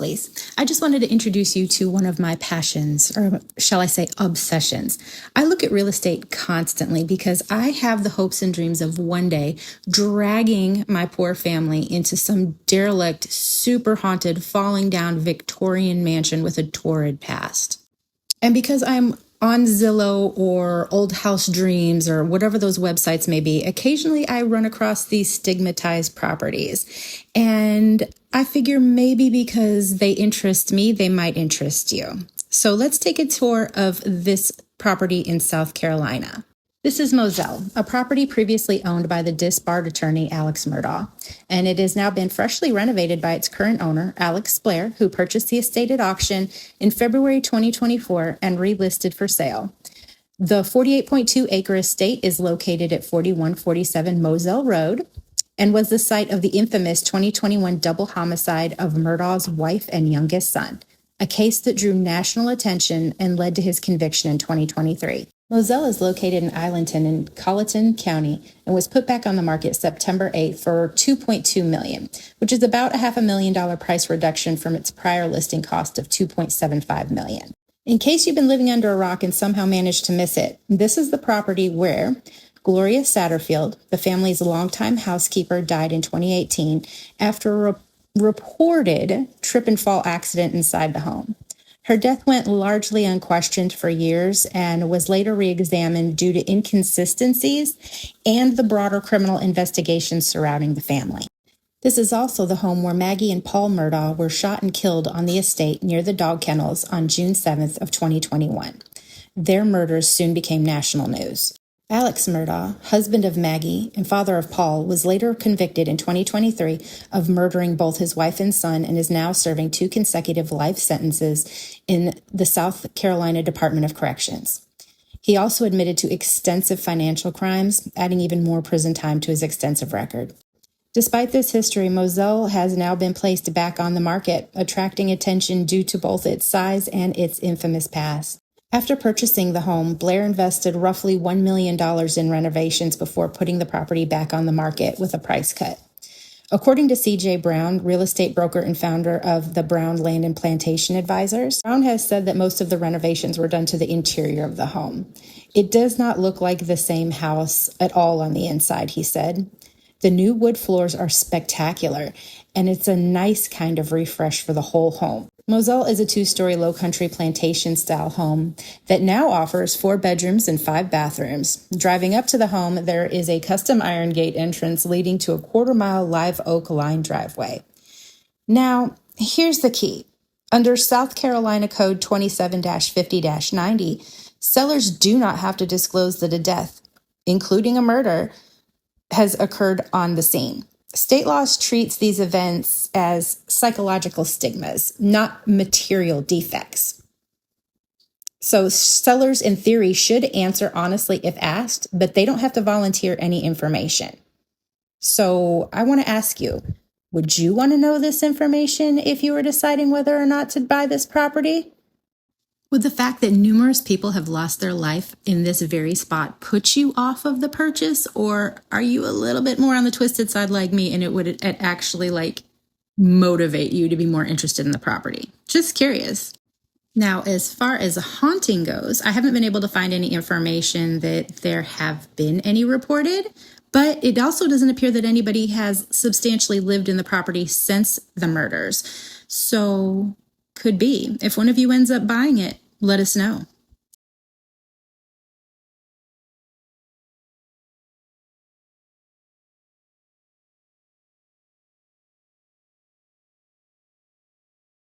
lovelies. I just wanted to introduce you to one of my passions, or shall I say obsessions. I look at real estate constantly because I have the hopes and dreams of one day dragging my poor family into some derelict, super haunted, falling down Victorian mansion with a torrid past. And because I'm on Zillow or Old House Dreams or whatever those websites may be, occasionally I run across these stigmatized properties. And I figure maybe because they interest me, they might interest you. So let's take a tour of this property in South Carolina. This is Moselle, a property previously owned by the disbarred attorney Alex Murdaugh, and it has now been freshly renovated by its current owner, Alex Blair, who purchased the estate at auction in February 2024 and relisted for sale. The 48.2-acre estate is located at 4147 Moselle Road and was the site of the infamous 2021 double homicide of Murdaugh's wife and youngest son, a case that drew national attention and led to his conviction in 2023. Moselle is located in Islandton in Colleton County and was put back on the market September 8th for $2.2 million, which is about a $500,000 price reduction from its prior listing cost of $2.75 million. In case you've been living under a rock and somehow managed to miss it, this is the property where Gloria Satterfield, the family's longtime housekeeper, died in 2018 after a reported trip and fall accident inside the home. Her death went largely unquestioned for years and was later re-examined due to inconsistencies and the broader criminal investigations surrounding the family. This is also the home where Maggie and Paul Murdaugh were shot and killed on the estate near the dog kennels on June 7th of 2021. Their murders soon became national news. Alex Murdaugh, husband of Maggie and father of Paul, was later convicted in 2023 of murdering both his wife and son and is now serving 2 consecutive life sentences in the South Carolina Department of Corrections. He also admitted to extensive financial crimes, adding even more prison time to his extensive record. Despite this history, Moselle has now been placed back on the market, attracting attention due to both its size and its infamous past. After purchasing the home, Blair invested roughly $1 million in renovations before putting the property back on the market with a price cut. According to C.J. Brown, real estate broker and founder of the Brown Land and Plantation Advisors, Brown has said that most of the renovations were done to the interior of the home. It does not look like the same house at all on the inside, he said. The new wood floors are spectacular, and it's a nice kind of refresh for the whole home. Moselle is a 2-story low-country plantation-style home that now offers 4 bedrooms and 5 bathrooms. Driving up to the home, there is a custom iron gate entrance leading to a quarter-mile live oak lined driveway. Now, here's the key. Under South Carolina Code 27-50-90, sellers do not have to disclose that a death, including a murder, has occurred on the scene. State law treats these events as psychological stigmas, not material defects. So sellers, in theory, should answer honestly if asked, but they don't have to volunteer any information. So I want to ask you, would you want to know this information if you were deciding whether or not to buy this property? Would the fact that numerous people have lost their life in this very spot put you off of the purchase, or are you a little bit more on the twisted side like me and it would actually motivate you to be more interested in the property? Just curious. Now, as far as haunting goes, I haven't been able to find any information that there have been any reported, but it also doesn't appear that anybody has substantially lived in the property since the murders. So could be. If one of you ends up buying it, let us know.